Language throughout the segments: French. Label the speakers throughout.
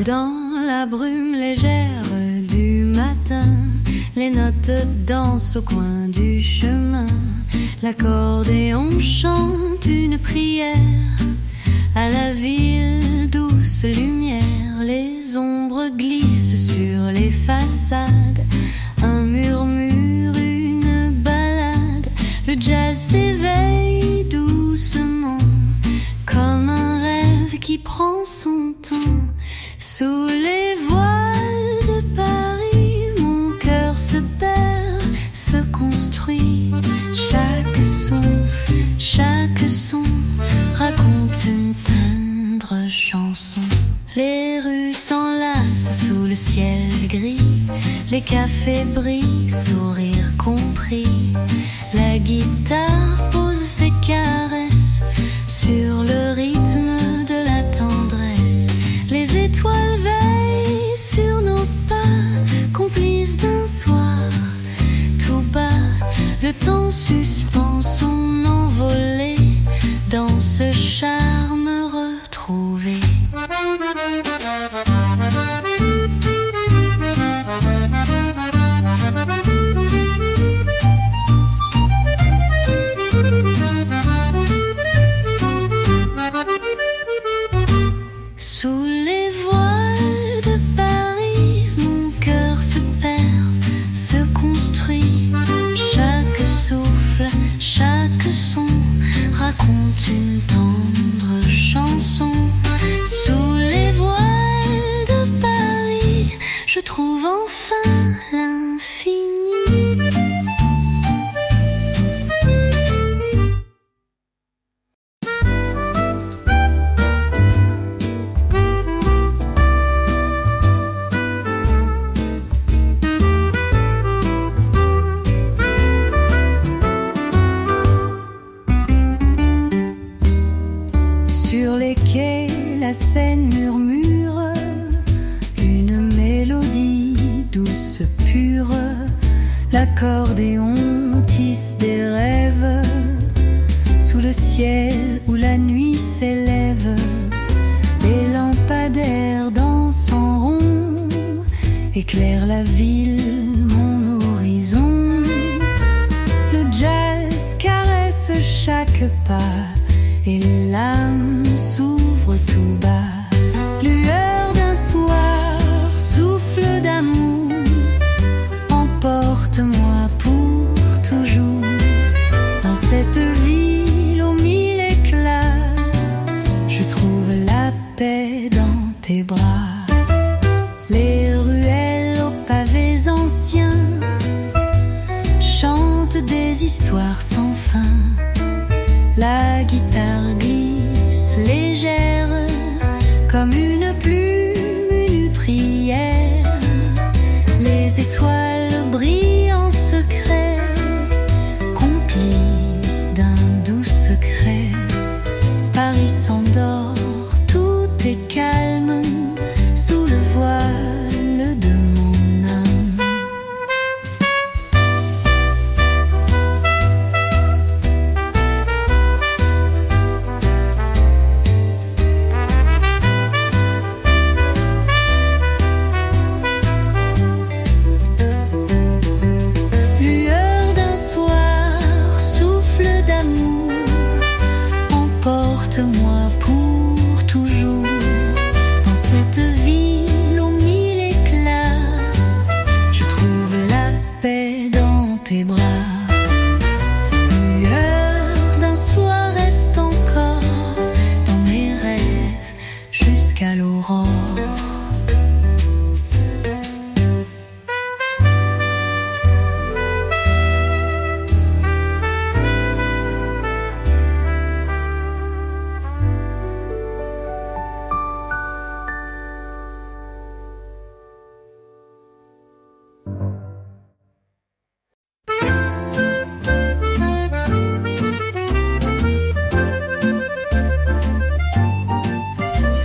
Speaker 1: Dans la brume légère du matin, les notes dansent au coin du chemin. L'accordéon chante une prière à la ville, douce lumière. Les ombres glissent sur les façades, un murmure, une balade. Le jazz s'éveille doucement, comme un rêve qui prend son temps. Sous les voiles de Paris, mon cœur se perd, se construit. Chaque son raconte une tendre chanson. Les rues s'enlacent sous le ciel gris, les cafés brillent, sourire compris. La guitare pose ses caresses sur le rythme de la tendresse. Les étoiles veillent sur nos pas, complices d'un soir. Tout bas, le temps suspend son envolée dans ce charme retrouvé. Sous les voiles de Paris, mon cœur se perd, se construit. Chaque souffle, chaque son raconte une tendre chanson. Sous les voiles de Paris, je trouve enfin l'infini. Sur les quais, la Seine murmure une mélodie douce, pure. L'accordéon tisse des rêves sous le ciel où la nuit s'élève. Les lampadaires dansent en rond, éclairent la ville, mon horizon. Le jazz caresse chaque pas et l'âme s'ouvre tout bas. Lueur d'un soir, souffle d'amour, emporte-moi pour toujours. Dans cette ville aux mille éclats, je trouve la paix dans tes bras. Les ruelles aux pavés anciens chantent des histoires sans fin. La guitare glisse légère comme une plume, une prière. Les étoiles brillent en secret, complices d'un doux secret. Paris s'endort, tout est calme sous le voile de mon âme. Emporte-moi pour toujours dans cette ville aux mille éclats. Je trouve la paix dans tes bras. Lueur d'un soir reste encore dans mes rêves jusqu'à l'aurore.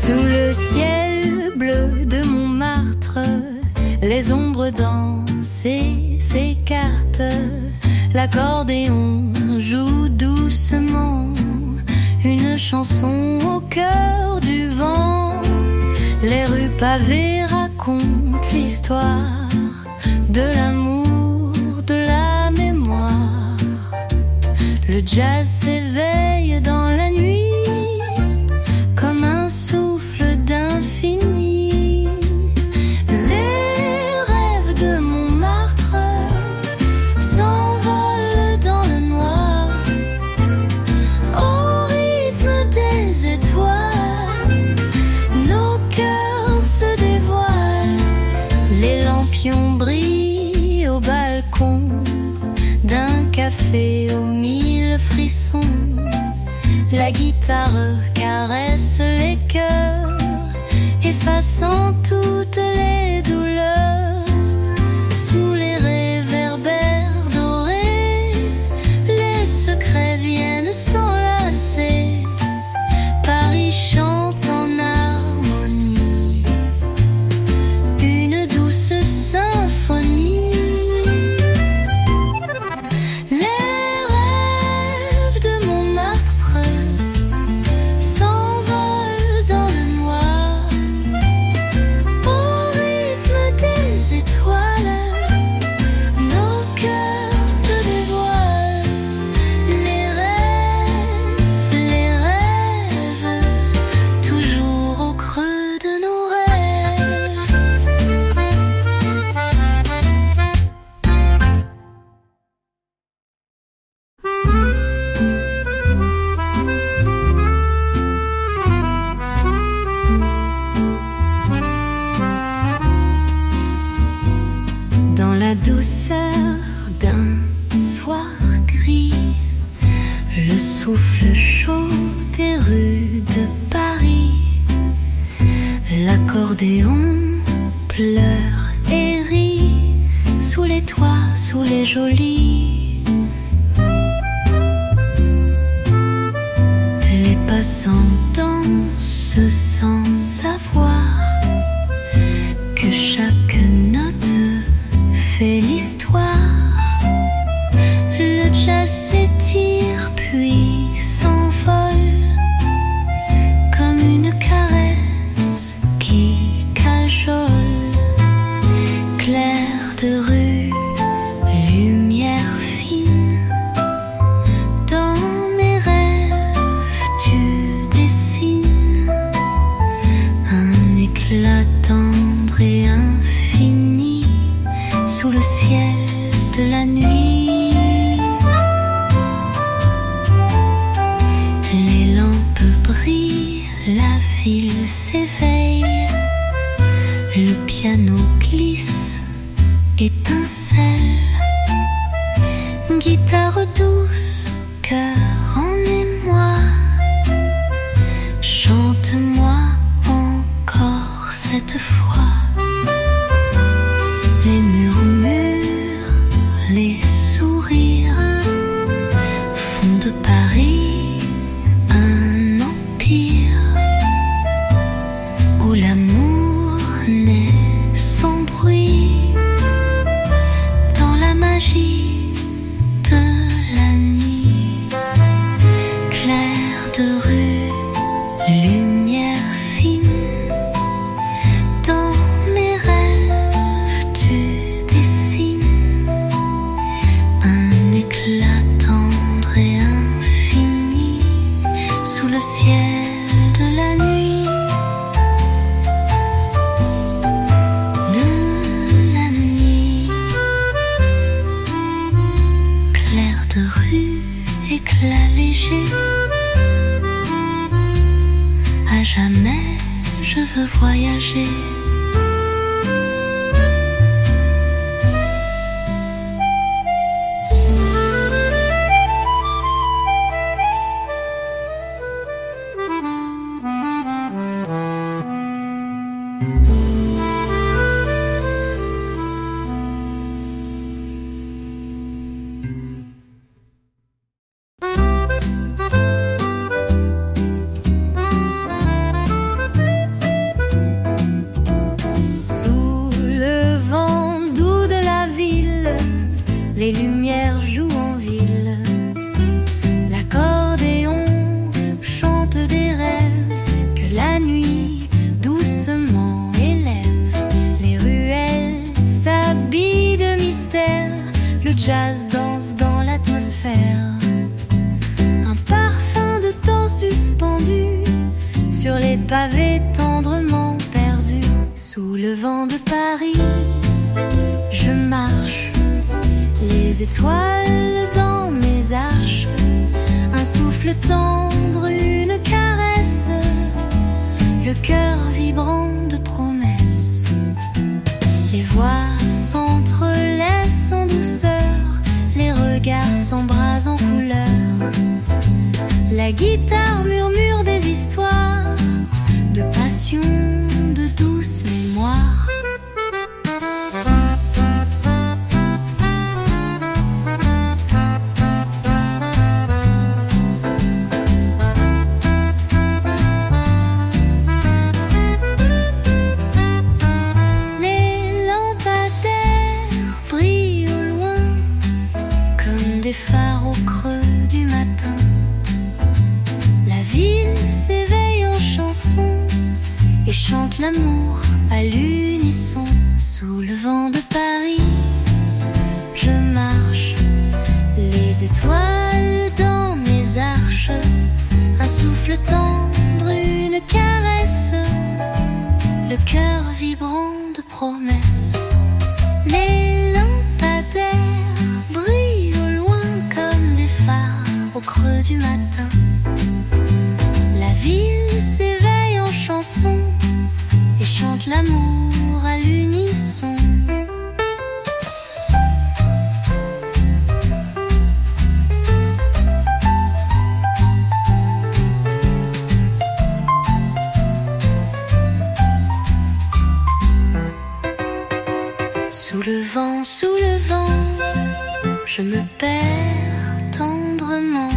Speaker 1: Sous le ciel bleu de Montmartre, les ombres dansent et s'écartent. L'accordéon joue doucement une chanson au cœur du vent. Les rues pavé raconte l'histoire de l'amour, de la mémoire. Le jazz s'éveille dans la nuit comme un souffle d'infini. Les rêves de Montmartre s'envolent dans le noir au rythme des étoiles. Nos cœurs se dévoilent, les lampions brillent au balcon d'un café aux mille frissons. La guitare caresse les cœurs, effaçant toutes les douleurs. Sous les réverbères dorés, les secrets viennent s'enlacer. Paris chante en harmonie, une douce symphonie. Les rêves de Montmartre s'envolent dans le noir au rythme des étoiles. Nos cœurs se dévoilent, les rêves, toujours au creux de nos rêves. Dans la douceur d'un soir gris, le souffle chaud des rues de Paris, l'accordéon pleure et rit sous les toits, sous les geôliers. Les passants dansent sans savoir que chaque note fait l'histoire. Le jazz s'étire puis s'envole comme une caresse qui cajole. Clair de rue, lumière fine, dans mes rêves tu dessines un éclat tendre et infini sous le ciel de la nuit. Les lampes brillent, la ville s'éveille, le piano glisse, étincelle. Guitare douce, cœur en émoi, chante-moi encore cette fois. Les murmures, les sourires font de Paris un empire où l'amour naît sans bruit dans la magie de la nuit. Clair de rue, lumière fine, dans mes rêves tu dessines un éclat tendre et infini sous le ciel de la nuit. De la nuit. Clair de rue, éclat léger. À jamais je veux voyager. jazz danse dans l'atmosphère. Un parfum de temps suspendu sur les pavés tendrement perdus. Sous le vent de Paris, je marche, les étoiles dans mes arches. Un souffle tendre, une caresse, le cœur vibrant de promesses. Les voix s'entrelacent en douceur, les regards s'embrasent en couleur. La guitare murmure des histoires de passion, de douce mémoire. Des phares au creux du matin, la ville s'éveille en chanson et chante l'amour à l'unisson. Sous le vent de Paris, je marche, les étoiles dans mes arches. Un souffle tendre, une caresse, le cœur vibrant de promesses. Les lampadaires au creux du matin, la ville s'éveille en chanson et chante l'amour à l'unisson. Sous le vent, je me perds tendrement.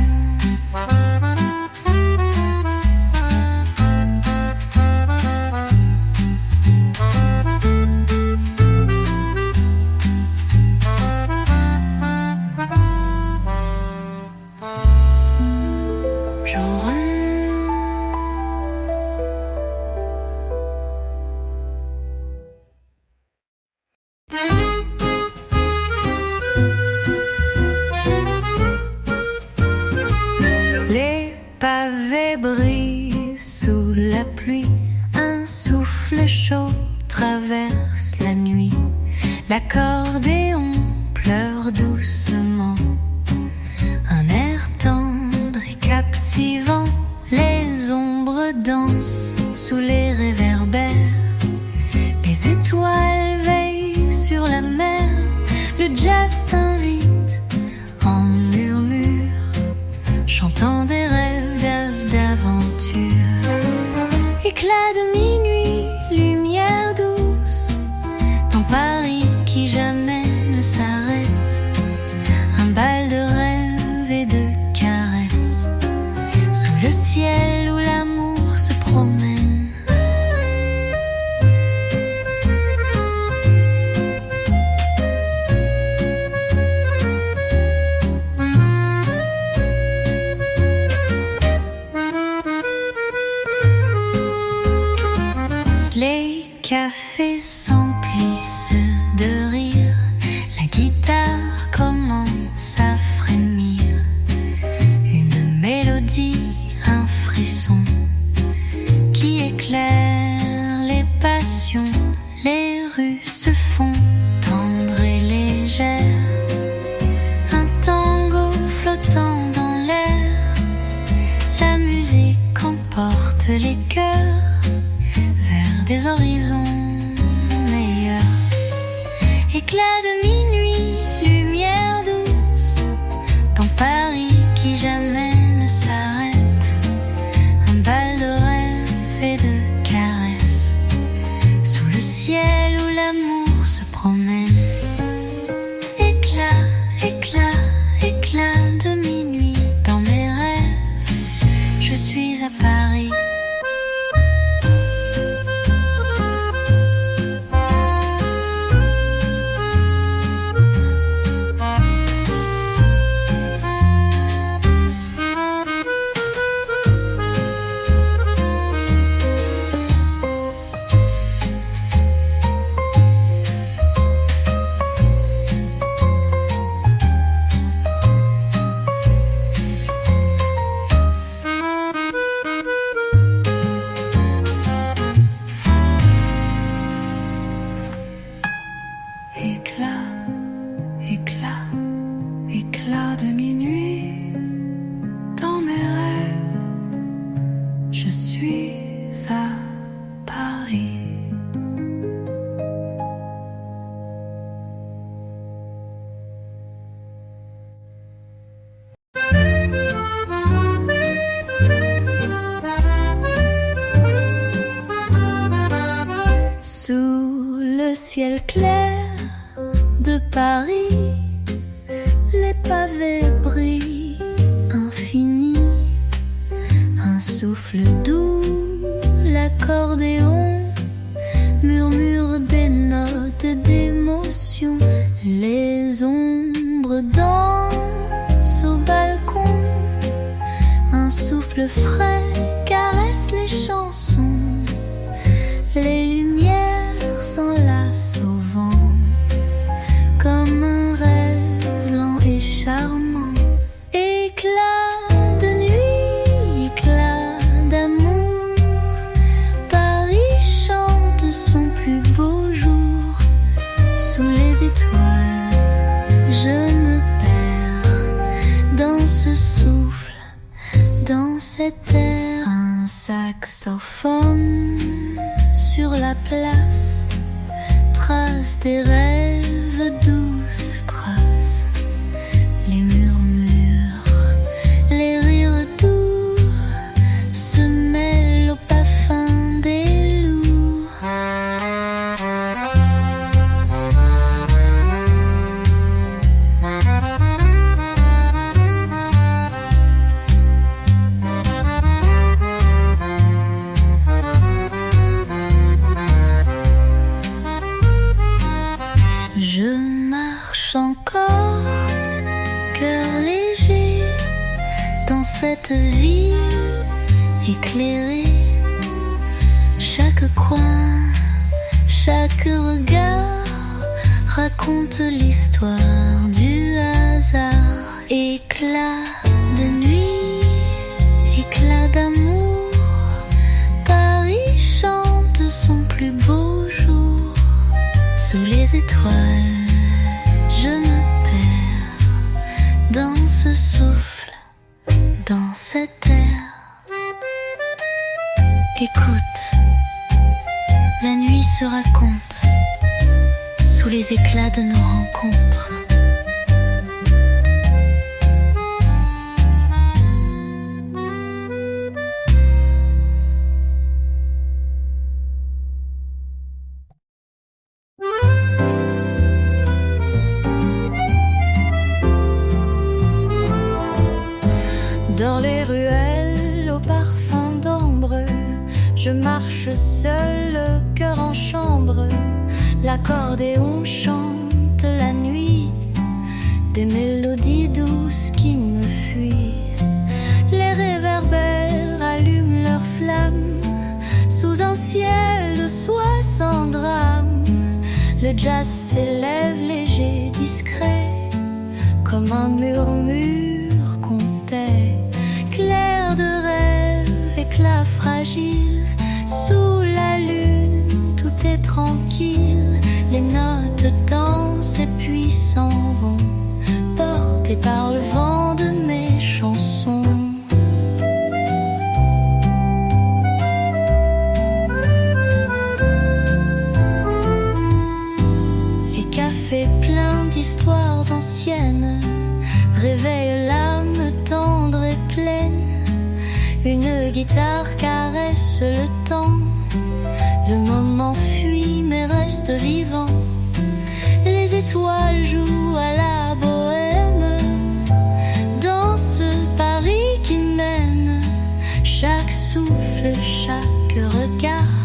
Speaker 1: Les pavés brillent sous la pluie, un souffle chaud traverse la nuit. L'accordéon pleure doucement, un air tendre et captivant. Les ombres dansent sous les réverbères, les étoiles veillent sur la mer. Le jazz s'invite en murmure, chantant des rêves d'aventure. Éclat de minuit, lumière douce, dans Paris qui jamais ne s'arrête. Un bal de rêves et de caresses, sous le ciel où l'amour se promène. Les cafés s'emplissent de rire, la guitare commence à frémir. Une mélodie, un frisson qui éclaire les passions. Les rues se font tendres et légères, un tango flottant dans l'air. La musique emporte les cœurs vers des horizons meilleurs. Éclat de minuit, lumière douce, dans Paris qui jamais ne s'arrête. Un bal de rêves et de caresses, sous le ciel clair de Paris, les pavés brillent infinis. Un souffle doux, l'accordéon murmure des notes d'émotion. Les ombres dansent au balcon, un souffle frais caresse les chansons. Les lumières s'enlacent au vent, comme un rêve lent et charmant. Éclat de nuit, éclat d'amour, Paris chante son plus beau jour. Sous les étoiles, je me perds dans ce souffle, dans cet air. Un saxophone sur la place, trace des rêves, douces traces. Les murmures, les rires doux se mêlent au parfum des loups. Je marche encore, cœur léger, dans cette ville éclairée. Chaque coin, chaque regard raconte l'histoire du hasard. Éclat de nuit, éclat d'amour, Paris chante son plus beau jour. Sous les étoiles, je me perds dans ce souffle, dans cet air. Écoute, la nuit se raconte sous les éclats de nos rencontres. Dans les ruelles au parfum d'ambre, je marche seul, le cœur en chambre. L'accordéon chante la nuit, des mélodies douces qui me fuient. Les réverbères allument leurs flammes sous un ciel de soie sans drame. Le jazz s'élève léger, discret, comme un murmure qu'on tait. Clair de rêve, éclat fragile, sous la lune, tout est tranquille. Les notes dansent et puis s'en vont, portées par le vent de mes chansons. Les cafés pleins d'histoires anciennes réveillent l'âme tendre et pleine. Une guitare caresse le temps, le moment fuit mais reste vivant. Les étoiles jouent à la bohème, dans ce Paris qui m'aime. Chaque souffle, chaque regard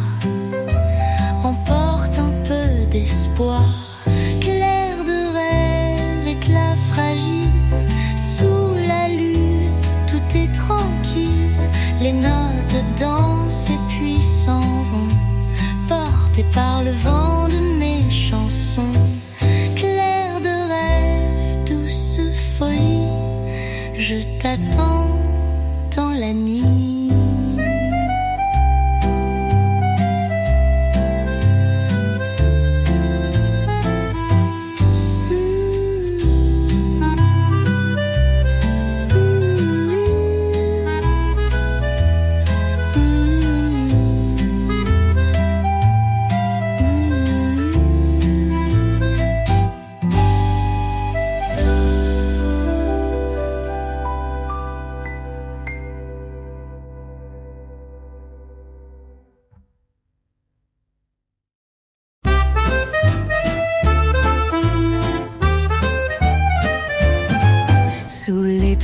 Speaker 1: emporte un peu d'espoir. Clair de rêve, éclat fragile, sous la lune, tout est tranquille. Les notes dansent et puis s'en vont, portées par le vent de mes chansons. Clair de rêve, douce folie, je t'attends dans la nuit.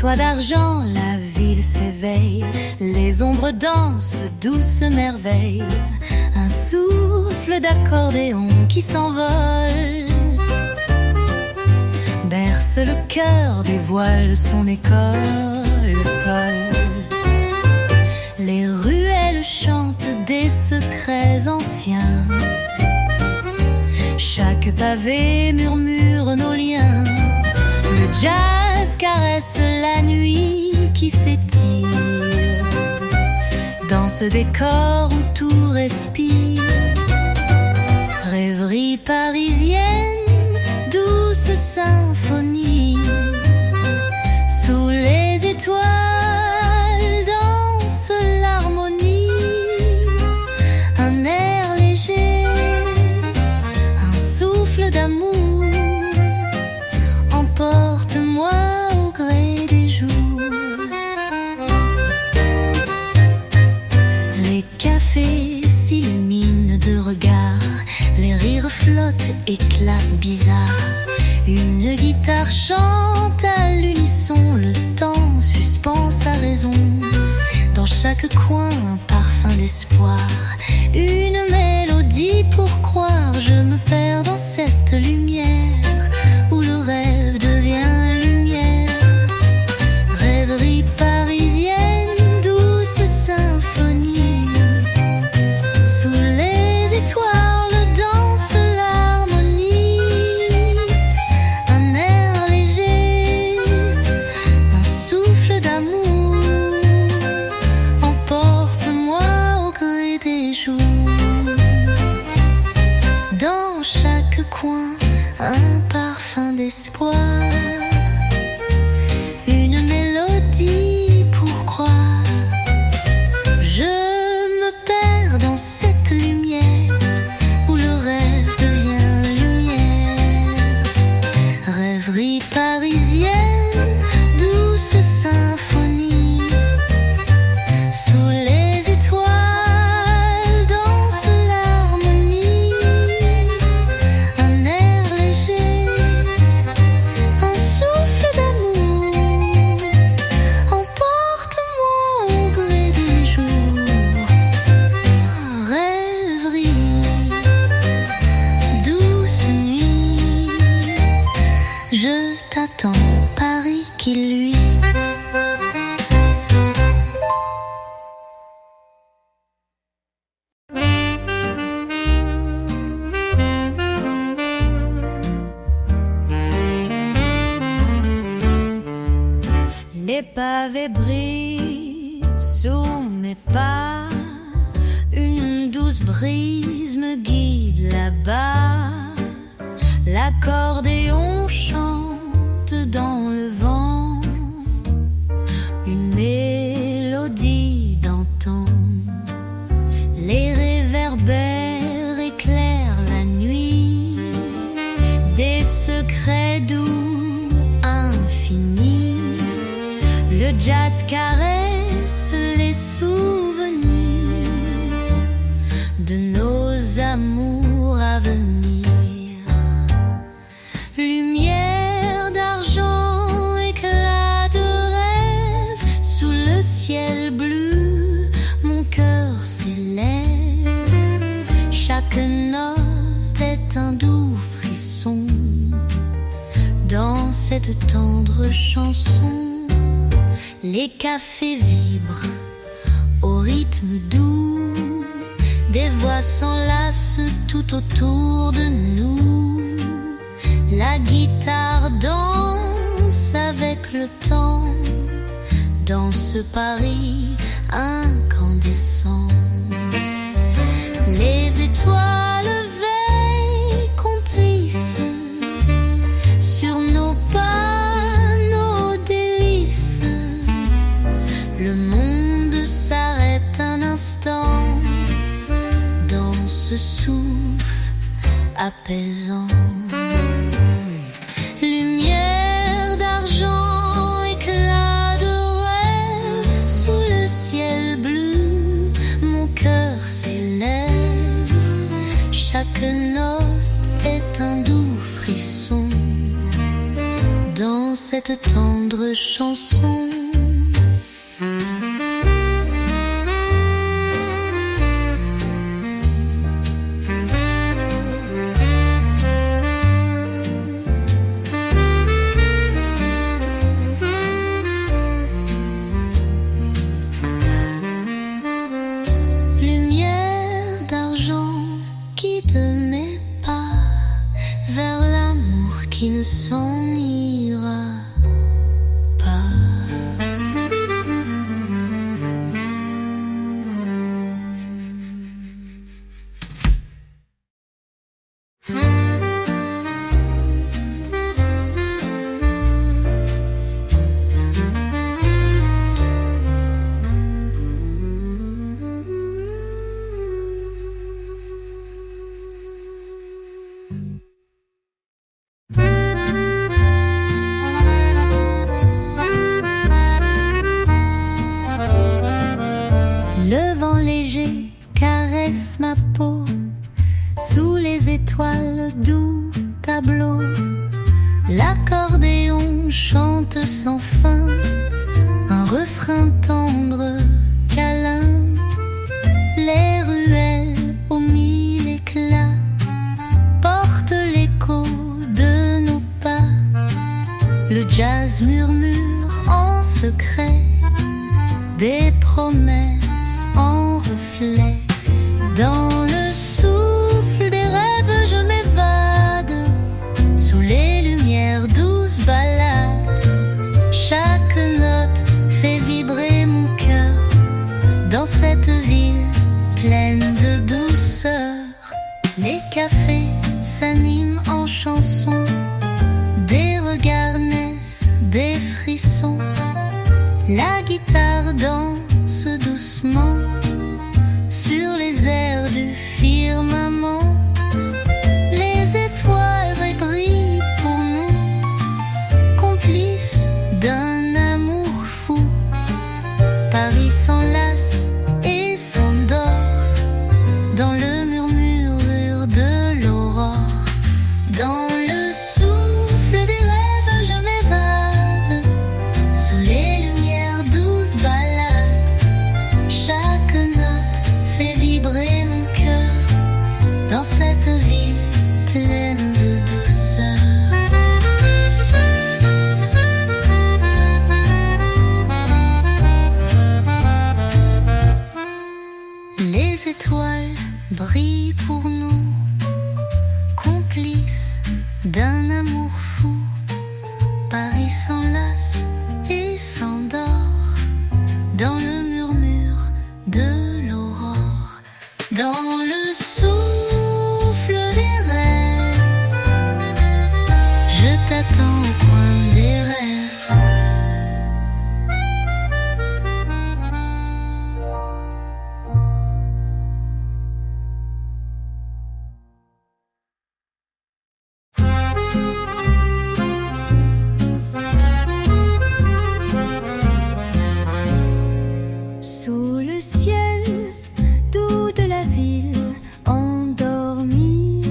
Speaker 1: toits d'argent, la ville s'éveille, les ombres dansent, douce merveille, un souffle d'accordéon qui s'envole berce le cœur, dévoile son école, Paul. Les ruelles chantent des secrets anciens, chaque pavé murmure nos liens. Le jazz caresse la nuit qui s'étire dans ce décor où tout respire. Rêverie parisienne, douce symphonie, sous les étoiles danse l'harmonie. Un air léger, un souffle d'amour, emporte-moi au gré des jours. Les cafés s'illuminent de regards, les rires flottent, éclats bizarres. Une guitare chante à l'unisson, le temps suspend sa raison. Dans chaque coin un parfum d'espoir, une mélodie pour croire. Je me perds dans cette lumière où le rêve devient lumière. Rêverie parisienne, douce symphonie, sous les étoiles danse l'harmonie. Un air léger, un souffle d'amour, emporte-moi au gré des jours. Dans chaque coin un parfum d'espoir, une mélodie pour croire. Je me perds dans cette lumière où le rêve devient lumière. Rêverie parisienne, douce symphonie, sous les étoiles danse l'harmonie. Un air léger, un souffle d'amour, emporte-moi au gré des jours. Rêverie, douce nuit, je t'attends, Paris qui luit. Les pavés brillent sous mes pas, une douce brise me guide là-bas. L'accordéon chante dans le vent, une mélodie d'antan. Les réverbères éclairent la nuit, des secrets doux infinis. Le jazz caresse les souvenirs de nos amours à venir. Lumière d'argent, éclat de rêve, sous le ciel bleu, mon cœur s'élève. Chaque note est un doux frisson dans cette tendre chanson. Les cafés vibrent au rythme doux, des voix s'enlacent tout autour de nous. La guitare danse avec le temps dans ce Paris incandescent. Les étoiles veillent complices sur nos pas, nos délices. Le monde s'arrête un instant dans ce souffle apaisant. Lumière d'argent, éclat de rêve, sous le ciel bleu, mon cœur s'élève. Chaque note est un doux frisson dans cette tendre chanson.
Speaker 2: Lumière d'argent guide mes pas vers l'amour qui ne s'en ira pas.
Speaker 1: Le vent léger caresse ma peau, sous les étoiles doux tableau. L'accordéon chante sans fin, un refrain tendre, câlin. Les ruelles aux mille éclats portent l'écho de nos pas. Le jazz murmure en secret des promesses en reflet. Dans le souffle des rêves je m'évade, sous les lumières douces balades. Chaque note fait vibrer mon cœur, dans cette ville pleine de douceur. Les cafés s'animent en chansons, des regards naissent, des frissons. La guitare danse doucement sur les airs du firmament. Les étoiles brillent pour nous, complices d'un amour fou. Paris s'enlace et s'endort dans le murmure de l'aurore. Dans le souffle des rêves je m'évade, sous les lumières douces balades. Chaque note fait vibrer mon cœur, dans cette ville pleine de douceur. Les étoiles brillent pour nous, complices d'un amour fou. Paris s'enlace et s'endort dans le murmure de l'aurore. Dans le souffle des rêves, je t'attends au coin des rêves.
Speaker 2: Sous le ciel doux de la ville endormie,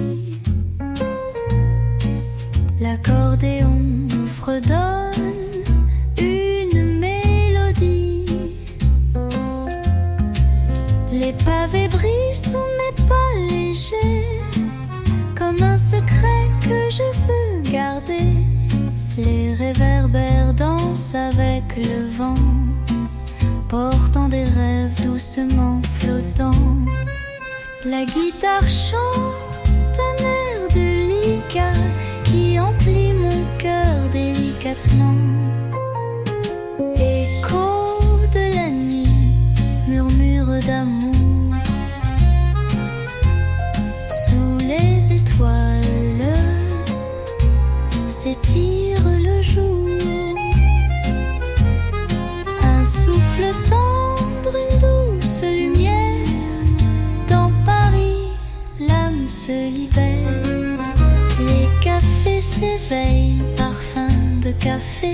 Speaker 2: l'accordéon fredonne une mélodie. Les pavés brillent sous mes pas légers, comme un secret que je veux garder. Les réverbères dansent avec le vent, portant des rêves doucement flottants. La guitare chante un air délicat qui emplit mon cœur délicatement. Écho de la nuit, murmure d'amour, sous les étoiles s'étire le jour. Un souffle tendre, une douce lumière, dans Paris l'âme se libère. Les cafés s'éveillent, parfum de café,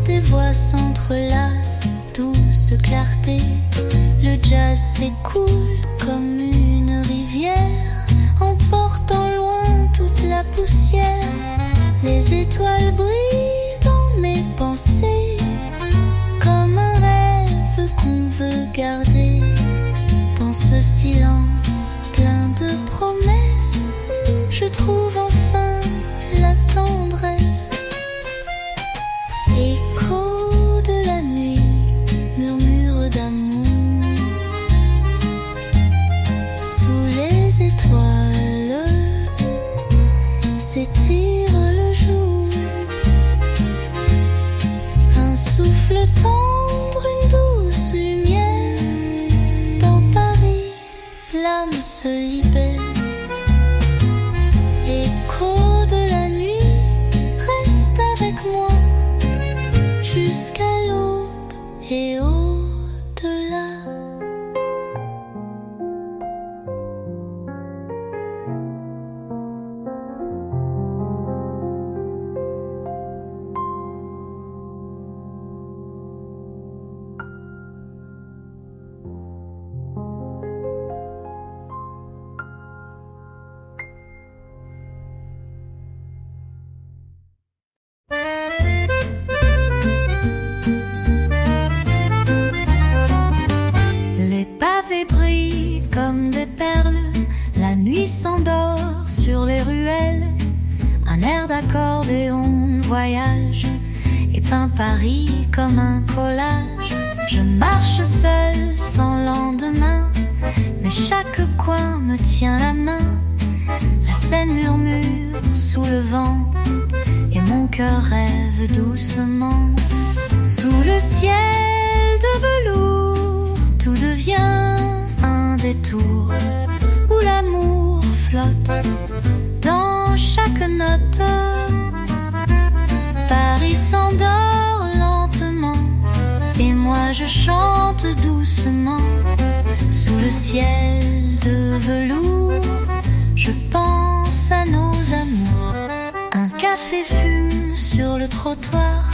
Speaker 2: des voix s'entrelacent, douce clarté. Le jazz s'écoule comme une rivière, emportant loin toute la poussière. Les étoiles brillent dans mes regarder dans ce silence plein de promesses. Je trouve enfin la tendresse. Écho de la nuit, murmure d'amour. Sous les étoiles s'étire le jour. Un souffle tendre, une douce lumière. Dans Paris, l'âme se libère. Écho de la nuit, reste avec moi jusqu'à l'aube et au-delà.
Speaker 1: Les pavés brillent comme des perles, la nuit s'endort sur les ruelles. Un air d'accordéon voyage et peint Paris comme un collage. Je marche seule sans lendemain, mais chaque coin me tient la main. La Seine murmure sous le vent et mon cœur rêve doucement. Sous le ciel de velours, tout devient un détour où l'amour flotte dans chaque note. Paris s'endort lentement et moi je chante doucement. Sous le ciel de velours, je pense à nos amours. Un café fume sur le trottoir,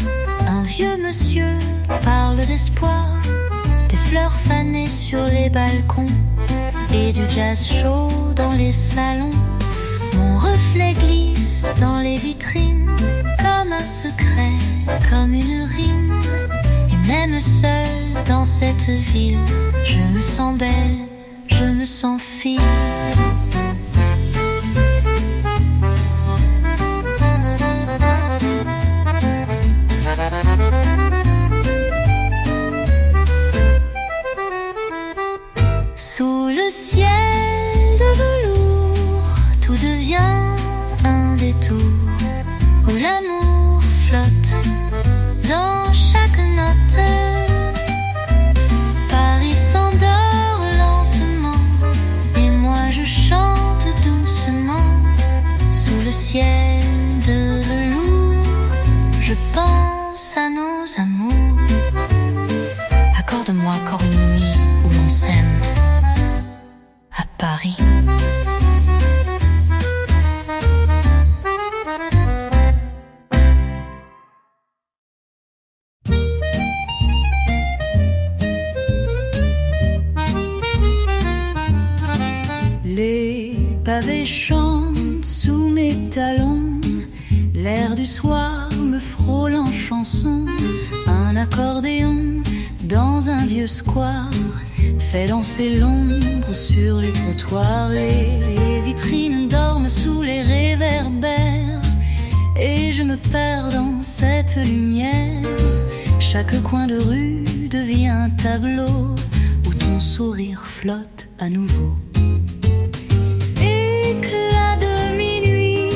Speaker 1: un vieux monsieur parle d'espoir. Des fleurs fanées sur les balcons et du jazz chaud dans les salons. Mon reflet glisse dans les vitrines comme un secret, comme une rime. Et même seule dans cette ville, je me sens belle, je me sens fille. Sous le ciel de velours, tout devient un détour où l'amour flotte dans chaque note. Paris s'endort lentement et moi je chante doucement. Sous le ciel de velours, je pense à nos amours. Accorde-moi encore une nuit où l'on s'aime à Paris. Les pavés chantent sous mes talons, l'air du soir me frôle en chanson. Un accordéon dans un vieux square fait danser l'ombre sur les trottoirs. Les vitrines dorment sous les réverbères et je me perds dans cette lumière. Chaque coin de rue devient un tableau où ton sourire flotte à nouveau. Éclat de minuit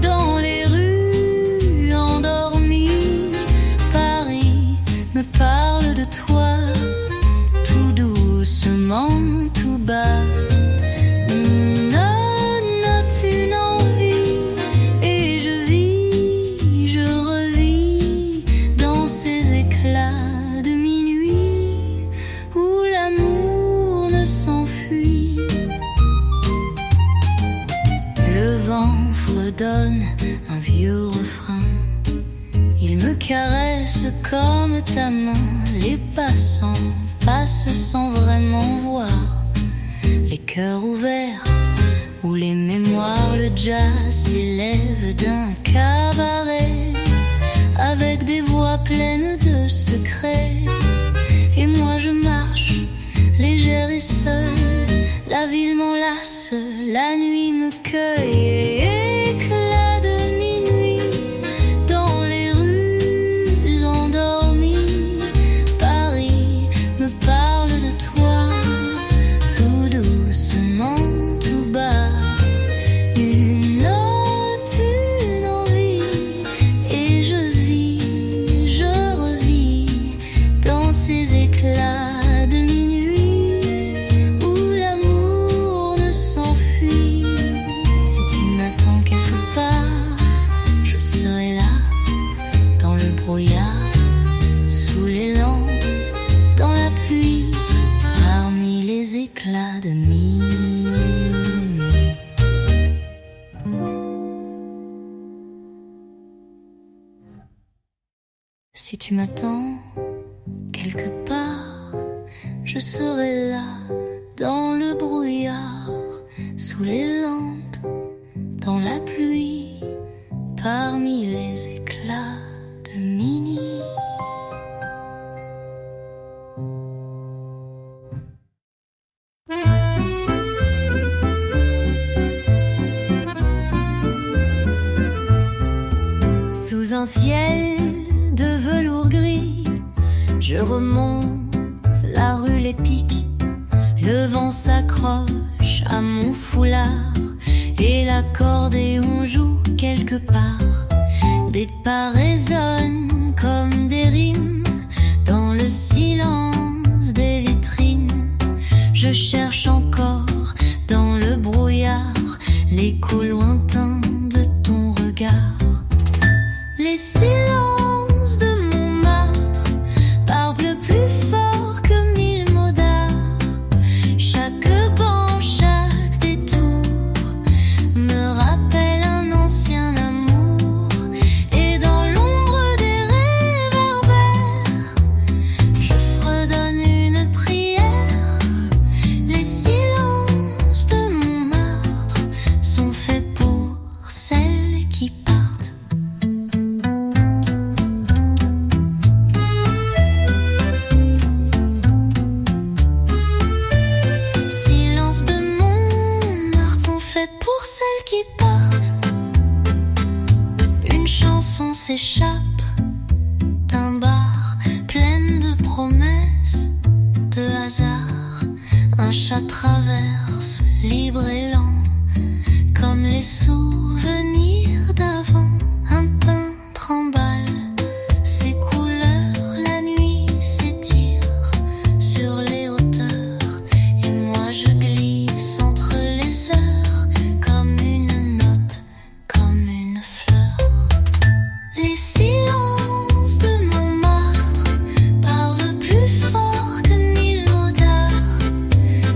Speaker 1: dans les rues endormies, Paris me parle de toi, tout doucement, tout bas. Note une envie et je vis, je revis dans ces éclats de minuit où l'amour ne s'enfuit. Le vent fredonne un vieux refrain, il me caresse comme ta main. Les passants passent sans vraiment voir, les cœurs ouverts où les mémoires. Le jazz s'élève d'un cabaret avec des voix pleines de secrets. Et moi je marche
Speaker 2: La nuit me cueille et éclat de minuit dans les rues endormies. Paris me parle de toi, tout doucement, tout bas. Une note, une envie, et je vis, je revis dans ces éclats de minuit où l'amour ne s'enfuit. Si tu m'attends quelque part, je serai là, dans le brouillard, sous les lampes, dans la pluie, parmi les éclats de minuit. Si tu m'attends quelque part, je serai là, dans le brouillard, sous les lampes, dans la pluie, parmi les éclats de minuit. Sous un ciel de velours gris, je remonte la rue Les Pics. Le vent s'accroche à mon foulard et l'accordéon joue quelque part. Des pas résonnent comme des rimes dans le silence des vitrines. Je cherche encore dans le brouillard l'écho lointain de ton regard. Les silences de Montmartre parlent plus fort que 1000 mots d'art. Chaque banc, chaque détour me rappelle un ancien amour. Et dans l'ombre des réverbères, je fredonne une prière. Les silences de Montmartre sont faits pour celles qui partent. Silence de Montmartre sont faits pour celles qui partent. Une chanson s'échappe d'un bar pleine de promesses, de hasard. Un chat traverse libre et lent comme les souvenirs d'avant. Un peintre emballe ses couleurs, la nuit s'étire sur les hauteurs et moi je glisse entre les heures comme une note, comme une fleur. Les silences de Montmartre parlent plus fort que 1000 mots d'art.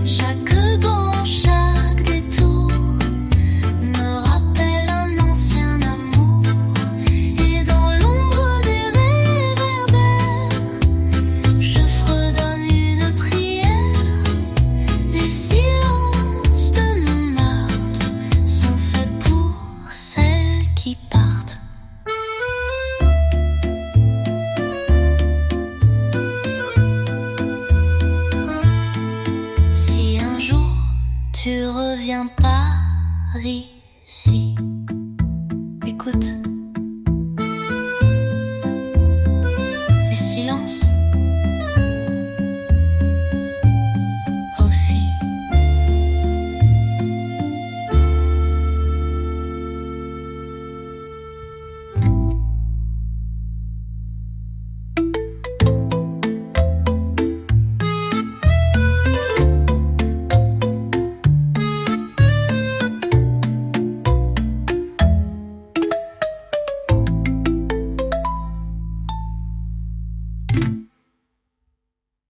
Speaker 2: Chaque banc, chaque détour me rappelle un ancien amour. Et dans l'ombre des réverbères, je fredonne une prière. Les silences de Montmartre sont faits pour celles qui partent. Si un jour tu reviens par ici, écoute les silences aussi.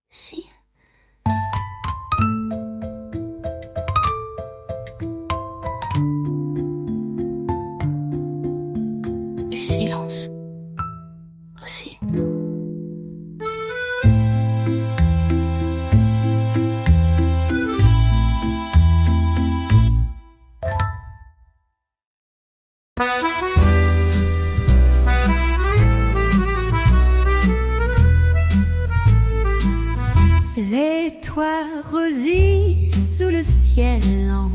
Speaker 2: Si. Les silences aussi.
Speaker 1: Les toits rosés sous le ciel lent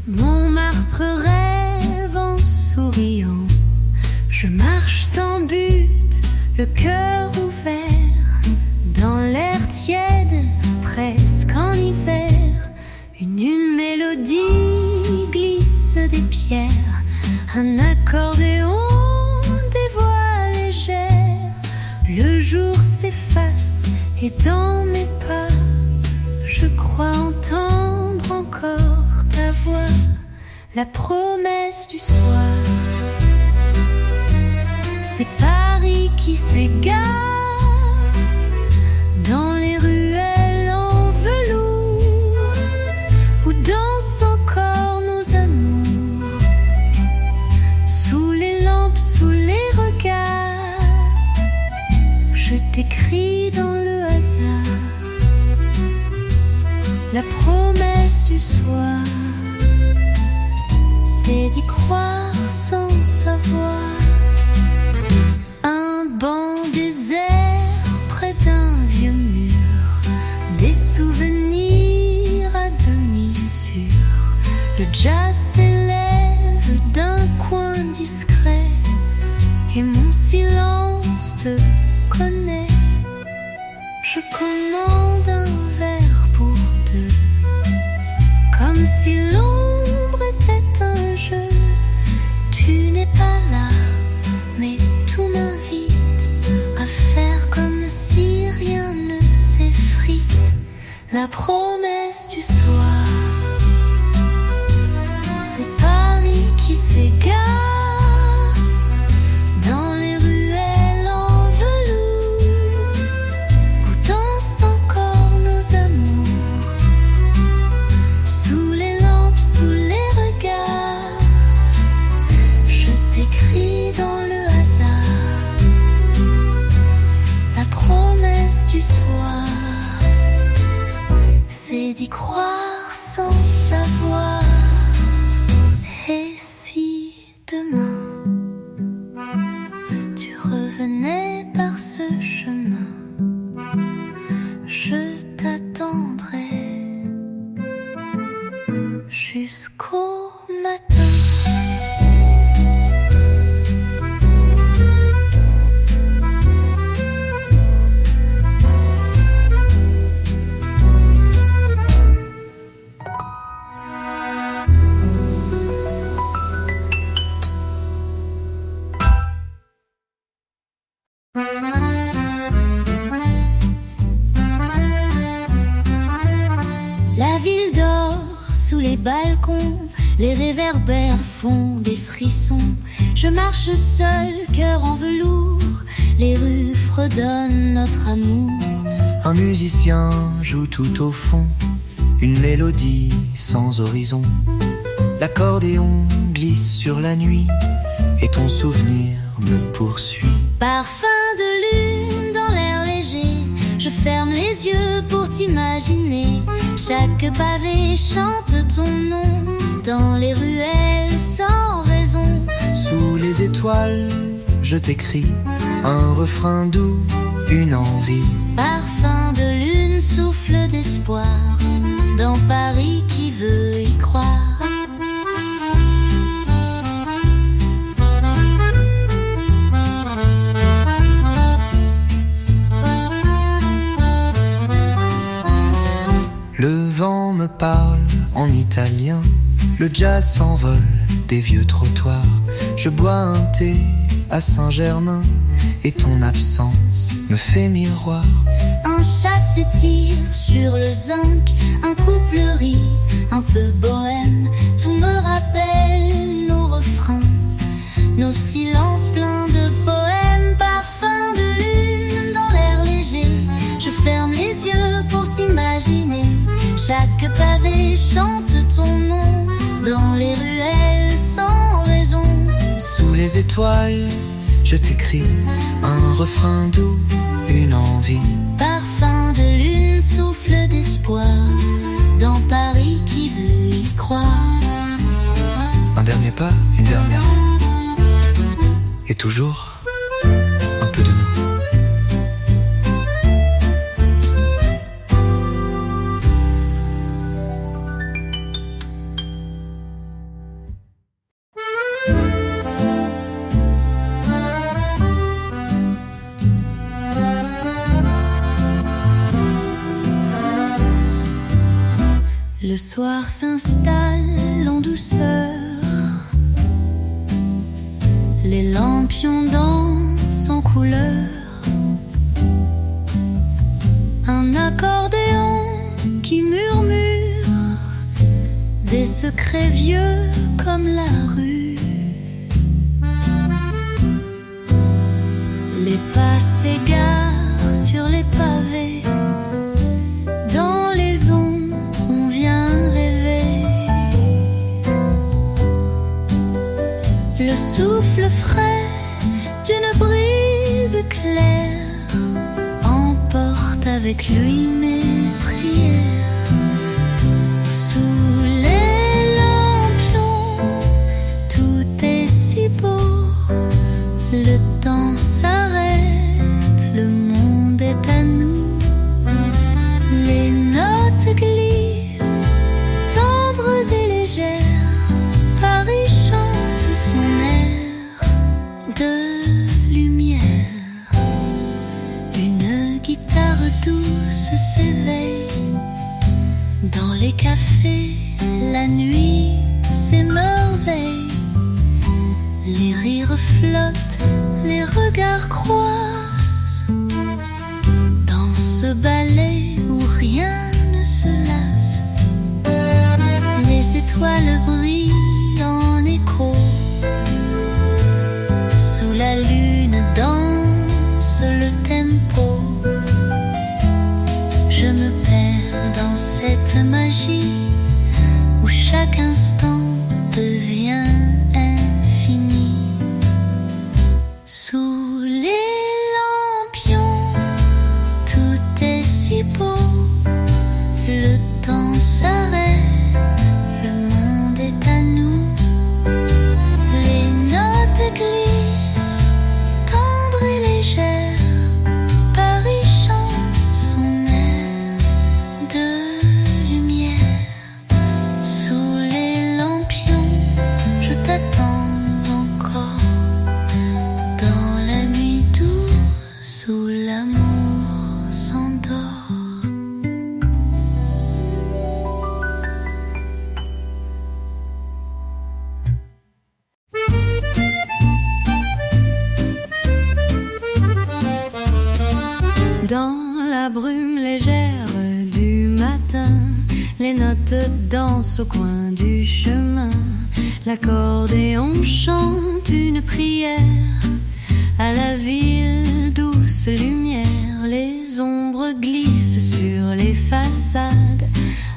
Speaker 1: Montmartre rêve en souriant. Je marche sans but, le cœur ouvert, dans l'air tiède, presque en hiver. Une mélodie glisse des pierres, un accordéon des voix légères. Le jour s'efface et dans mes pas, je crois entendre encore ta voix, la promesse du soir. C'est Paris qui s'égare dans les ruelles en velours où dansent encore nos amours. Sous les lampes, sous les regards, je t'écris dans le hasard la promesse du soir. C'est d'y croire sans savoir. Un banc désert près d'un vieux mur, des souvenirs à demi sûrs. Le jazz s'élève d'un coin discret et mon silence te connaît. Je commande un verre pour deux, comme si l'ombre était un jeu. Tu n'es pas là, mais tout m'invite à faire comme si rien ne s'effrite. La promesse du soir, c'est Paris qui s'égare dans les ruelles en velours où dansent encore nos amours. Sous les lampes, sous les regards, je t'écris dans le hasard la promesse du soir. C'est d'y croire sans savoir. Et si demain tu revenais par ce chemin, je t'attendrai jusqu'au matin. La ville dort sous les balcons, les réverbères font des frissons. Je marche seul, cœur en velours, les rues fredonnent notre amour.
Speaker 3: Un musicien joue tout au fond, une mélodie sans horizon. L'accordéon glisse sur la nuit et ton souvenir me poursuit.
Speaker 1: Parfum de lune dans l'air léger, je ferme les yeux pour t'imaginer. Chaque pavé chante ton nom dans les ruelles sans raison.
Speaker 3: Sous les étoiles, je t'écris un refrain doux, une envie.
Speaker 1: Parfum de lune, souffle d'espoir dans Paris qui veut y croire.
Speaker 3: Le vent me parle en italien, le jazz s'envole des vieux trottoirs. Je bois un thé à Saint-Germain et ton absence me fait miroir.
Speaker 1: Un chat s'étire sur le zinc, un couple rit, un peu bohème. Tout me rappelle nos refrains, nos silences pleins de poèmes. Parfum de lune dans l'air léger, je ferme les yeux pour t'imaginer. Chaque pavé chante ton nom dans les ruelles sans raison.
Speaker 3: Sous les étoiles, je t'écris un refrain doux, une envie.
Speaker 1: Parfum de lune, souffle d'espoir dans Paris qui veut y croire.
Speaker 3: Un dernier pas, une dernière, et toujours un peu de nous.
Speaker 1: Le soir s'installe en douceur, les lampions dansent en couleur. Un accordéon qui murmure des secrets vieux comme la rue. Les pas s'égarent sur les pavés. Dans les ombres, on vient rêver. Le souffle frais d'une brise claire emporte avec lui mes prières. Sous les lampions, tout est si beau. Le temps s'arrête, le monde est à nous. Les notes glissent, tendres et légères. Paris chante son air de lumière. Une guitare douce s'éveille. Dans les cafés, la nuit s'émerveille. Les rires flottent, les regards croisent. Dans ce ballet où rien ne se lasse, les étoiles brillent en écho. Sous la lune danse le tempo. Je me perds dans cette magie où chaque instant devient infini. Sous les lampions, tout est si beau. Le temps s'arrête, le monde est à nous. Les notes glissent, tendres et légères. Paris chante son air de lumière. Sous les lampions, je t'attends encore. Dans la nuit douce où l'amour s'endort. Dans la brume légère du matin, les notes dansent au coin du chemin. L'accordéon chante une prière à la ville, douce lumière. Les ombres glissent sur les façades.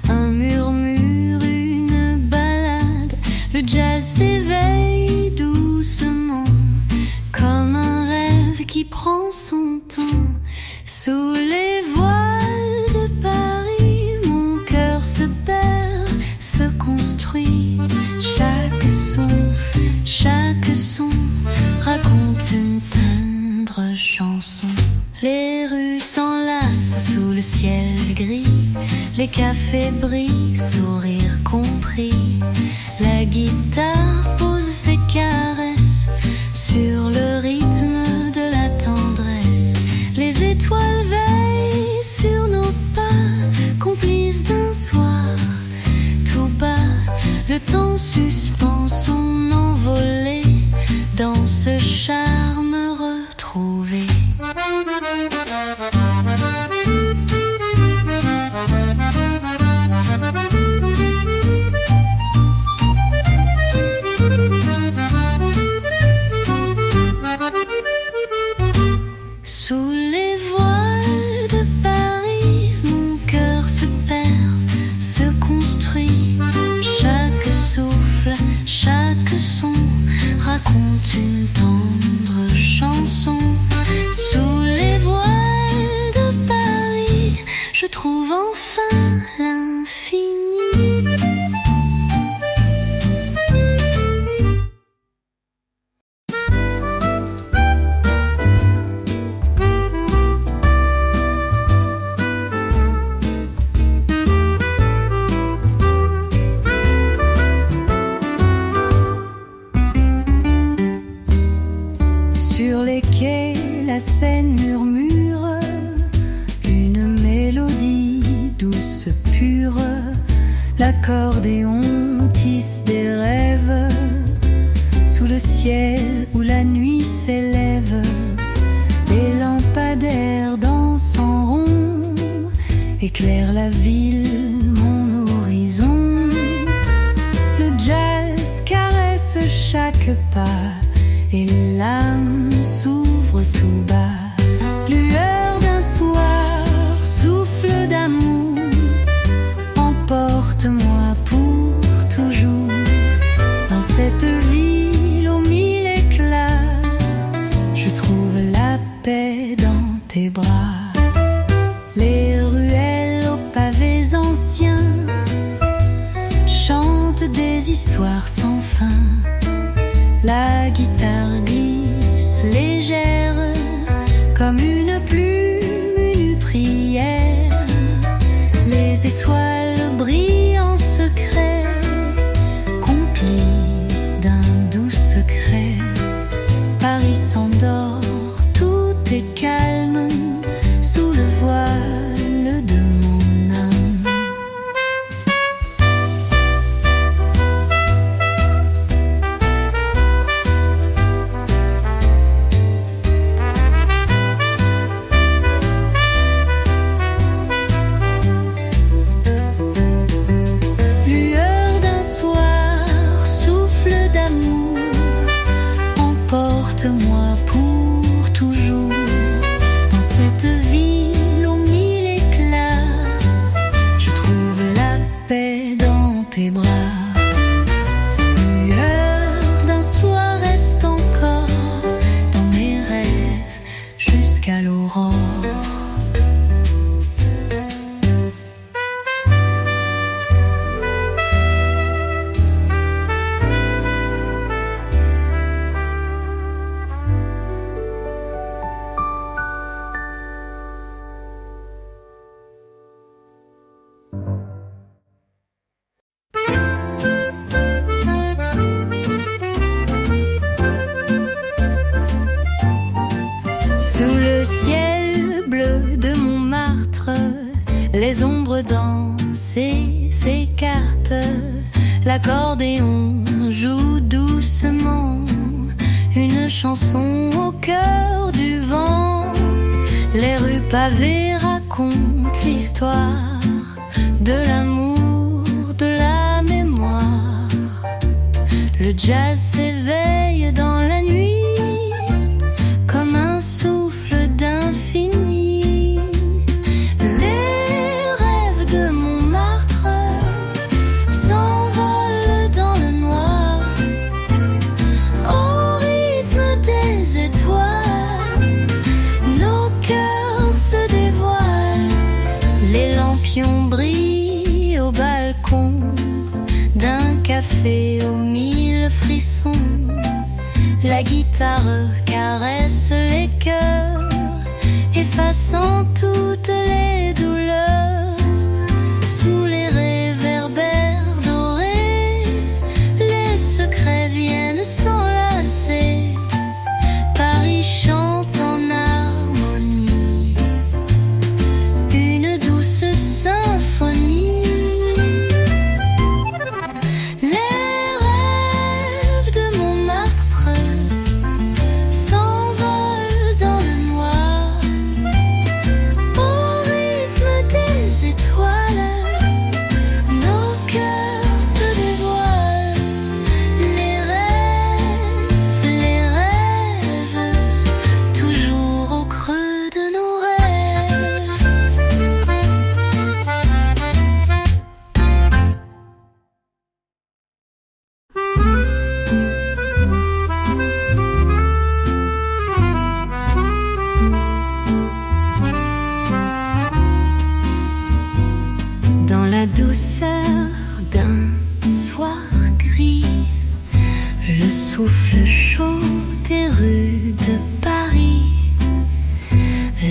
Speaker 1: Un murmure, une balade. Le jazz s'éveille doucement, comme un rêve qui prend son temps. Sous les voiles de Paris, mon cœur se perd, se construit. Chaque son raconte une tendre chanson. Les rues s'enlacent sous le ciel gris. Les cafés brillent, sourire compris. La guitare pose ses caresses sur le rythme de la tendresse. Les étoiles veillent sur nos pas, complices d'un soir. Tout bas, le temps suspend son envolée dans ce charme retrouvé. Sous les voiles de Paris, mon cœur se perd, se construit. Chaque souffle L'accordéon tisse des rêves sous le ciel où la nuit s'élève. Les lampadaires dansent en rond, éclairent la ville, mon horizon. Le jazz caresse chaque pas et l'âme s'ouvre tout bas. Lueur d'un soir, souffle d'amour, emporte-moi pour toujours dans cette ville aux mille éclats. Je trouve la paix dans tes bras. Les ruelles aux pavés anciens chantent des histoires sans fin. La guitare glisse légère comme une plume, une prière. Les étoiles brillent en secret, complices d'un doux secret. Paris s'endort, tout est calme sous le voile de mon âme. Lueur d'un soir, souffle d'amour, emporte-moi pour toujours dans cette ville aux mille éclats. Je trouve la paix dans tes bras. Lueur d'un soir reste encore dans mes rêves jusqu'à l'aurore. Sous le ciel bleu de Montmartre, les ombres dansent et s'écartent. L'accordéon joue doucement une chanson au cœur du vent. Les rues pavées racontent l'histoire de l'amour, de la mémoire. Le jazz s'éveille dans la nuit comme un souffle d'infini. Les rêves de Montmartre s'envolent dans le noir au rythme des étoiles. Nos cœurs se dévoilent, les lampions brillent au balcon d'un café aux mille frissons. La guitare caresse les cœurs, effaçant toutes les douleurs. Sous les réverbères dorés, les secrets viennent s'enlacer. Paris chante en harmonie, une douce symphonie. Les rêves de Montmartre s'envolent dans le noir au rythme des étoiles. Nos cœurs se dévoilent, les rêves, toujours au creux de nos rêves. Dans la douceur d'un soir gris, le souffle chaud des rues de Paris,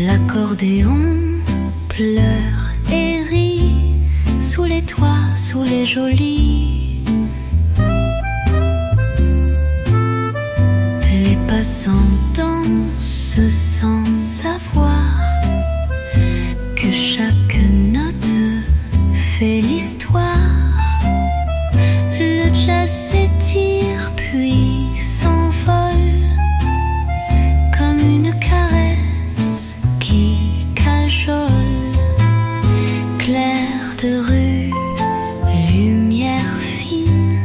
Speaker 1: l'accordéon pleure et rit sous les toits, sous les geôliers. Les passants dansent sans savoir que chaque note fait l'histoire.
Speaker 2: de rue, lumière fine,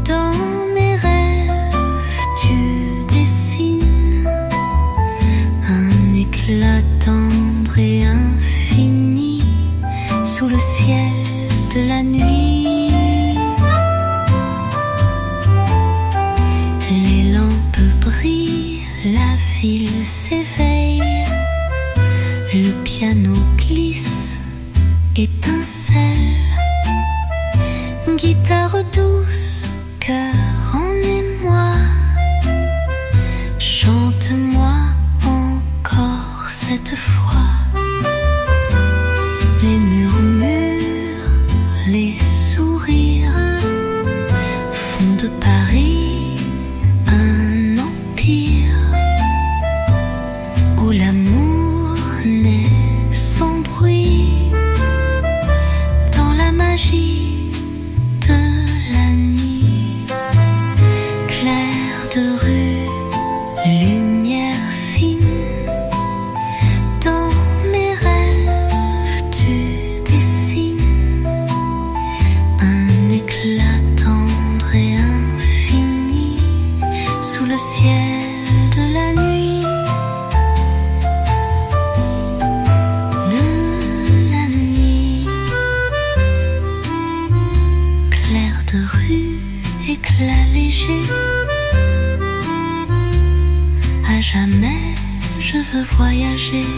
Speaker 2: dans mes rêves tu dessines un éclat tendre et infini sous le ciel de la nuit. Les lampes brillent, la ville s'éveille, le piano glisse, étincelle, guitare douce, cœur en émoi, chante-moi encore cette fois. Les murmures, les sourires font de Paris un empire où l'amour naît sans bruit dans la magie de la nuit. Clair de rue, lumière fine, dans mes rêves tu dessines un éclat tendre et infini sous le ciel de la nuit. De la nuit, clair de rue, éclat léger. À jamais je veux voyager.